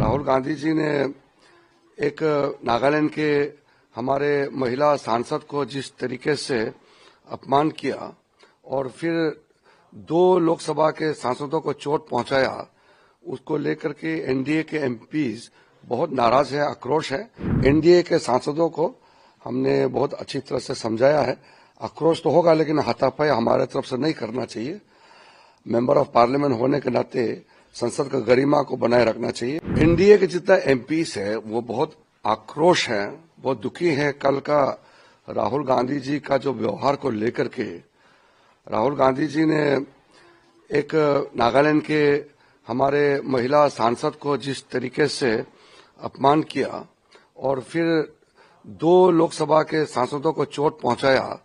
राहुल गांधी जी ने एक नागालैंड के हमारे महिला सांसद को जिस तरीके से अपमान किया और फिर 2 लोकसभा के सांसदों को चोट पहुंचाया, उसको लेकर के एनडीए के एमपीज बहुत नाराज है, आक्रोश है। एनडीए के सांसदों को हमने बहुत अच्छी तरह से समझाया है। आक्रोश तो होगा, लेकिन हाथापाई हमारे तरफ से नहीं करना चाहिए। मेंबर ऑफ पार्लियामेंट होने के नाते संसद का गरिमा को बनाए रखना चाहिए। एनडीए के जितना एमपीस है वो बहुत आक्रोश है, बहुत दुखी है। कल का राहुल गांधी जी का जो व्यवहार को लेकर के, राहुल गांधी जी ने एक नागालैंड के हमारे महिला सांसद को जिस तरीके से अपमान किया और फिर 2 लोकसभा के सांसदों को चोट पहुंचाया,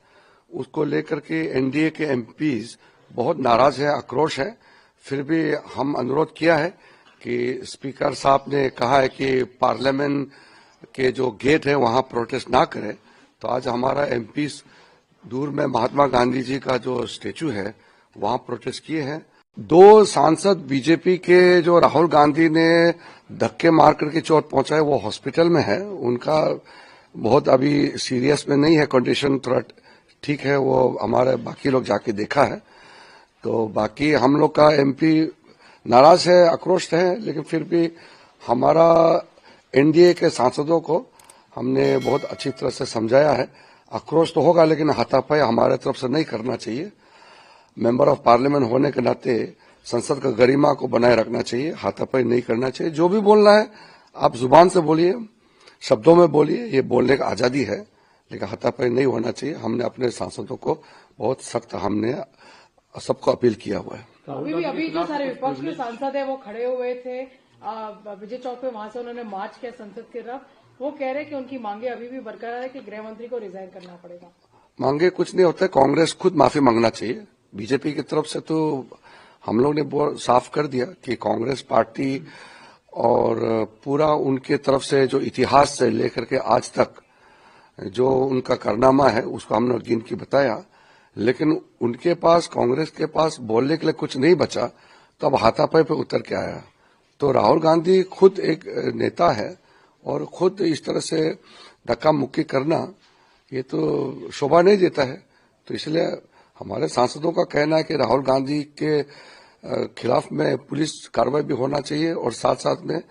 उसको लेकर के एनडीए के एमपीज बहुत नाराज है, आक्रोश है। फिर भी हम अनुरोध किया है कि स्पीकर साहब ने कहा है कि पार्लियामेंट के जो गेट है वहां प्रोटेस्ट ना करें, तो आज हमारा एमपीज दूर में महात्मा गांधी जी का जो स्टेचू है वहां प्रोटेस्ट किए हैं। 2 सांसद बीजेपी के जो राहुल गांधी ने धक्के मार करके चोट पहुंचाए, वो हॉस्पिटल में है। उनका बहुत अभी सीरियस में नहीं है, कंडीशन थोड़ा ठीक है। वो हमारे बाकी लोग जाके देखा है। तो बाकी हम लोग का एमपी नाराज है, आक्रोश है, लेकिन फिर भी हमारा एनडीए के सांसदों को हमने बहुत अच्छी तरह से समझाया है। आक्रोश तो होगा, लेकिन हाथापाई हमारे तरफ से नहीं करना चाहिए। मेंबर ऑफ पार्लियामेंट होने के नाते संसद का गरिमा को बनाए रखना चाहिए, हाथापाई नहीं करना चाहिए। जो भी बोलना है आप जुबान से बोलिए, शब्दों में बोलिए, ये बोलने का आजादी है, लेकिन हाथापाई नहीं होना चाहिए। हमने अपने सांसदों को बहुत सख्त हमने सबको अपील किया हुआ है। अभी जो सारे विपक्ष के सांसद है वो खड़े हुए थे विजय चौक पे, वहां से उन्होंने मार्च किया संसद की तरफ। वो कह रहे हैं कि उनकी मांगे अभी भी बरकरार है कि गृह मंत्री को रिजाइन करना पड़ेगा। मांगे कुछ नहीं होते, कांग्रेस खुद माफी मांगना चाहिए। बीजेपी की तरफ से तो हम लोग ने बहुत साफ कर दिया कि कांग्रेस पार्टी और पूरा उनके तरफ से जो इतिहास से लेकर के आज तक जो उनका कारनामा है उसको हमने गिन के बताया, लेकिन उनके पास, कांग्रेस के पास बोलने के लिए कुछ नहीं बचा, तो अब हाथापाई पे उतर के आया। तो राहुल गांधी खुद एक नेता है और खुद इस तरह से धक्का मुक्की करना ये तो शोभा नहीं देता है। तो इसलिए हमारे सांसदों का कहना है कि राहुल गांधी के खिलाफ में पुलिस कार्रवाई भी होना चाहिए और साथ साथ में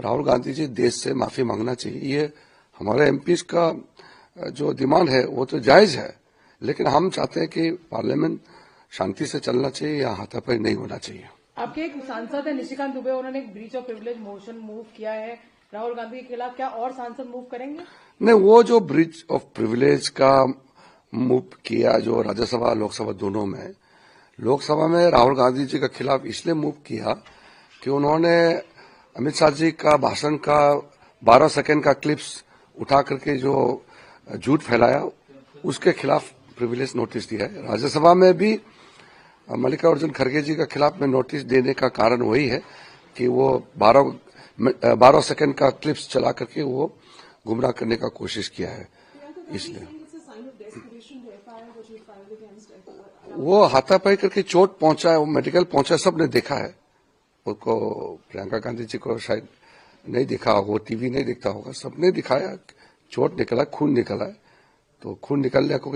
राहुल गांधी जी देश से माफी मांगना चाहिए। ये हमारे एमपीज का जो डिमांड है वो तो जायज है, लेकिन हम चाहते हैं कि पार्लियामेंट शांति से चलना चाहिए, या हाथापाई नहीं होना चाहिए। आपके एक सांसद है निशिकांत दुबे, उन्होंने एक breach of privilege motion move किया है राहुल गांधी के खिलाफ। क्या और सांसद मूव करेंगे? नहीं, वो जो ब्रीच ऑफ प्रिविलेज का मूव किया जो राज्यसभा लोकसभा दोनों में, लोकसभा में राहुल गांधी जी के खिलाफ इसलिए मूव किया कि उन्होंने अमित शाह जी का भाषण का 12 सेकेंड का क्लिप्स उठा करके जो झूठ फैलाया, उसके खिलाफ प्रिविलेज नोटिस दिया है। राज्यसभा में भी मल्लिकार्जुन खड़गे जी के खिलाफ में नोटिस देने का कारण वही है कि वो 12 सेकेंड का क्लिप्स चला करके वो गुमराह करने का कोशिश किया है। इसलिए वो हाथापाई करके चोट पहुंचा है, वो मेडिकल पहुंचा, सबने देखा है उसको। प्रियंका गांधी जी को शायद नहीं दिखा होगा, वो टीवी नहीं देखता होगा, सबने दिखाया। चोट निकला, खून निकला है, तो खून निकलने को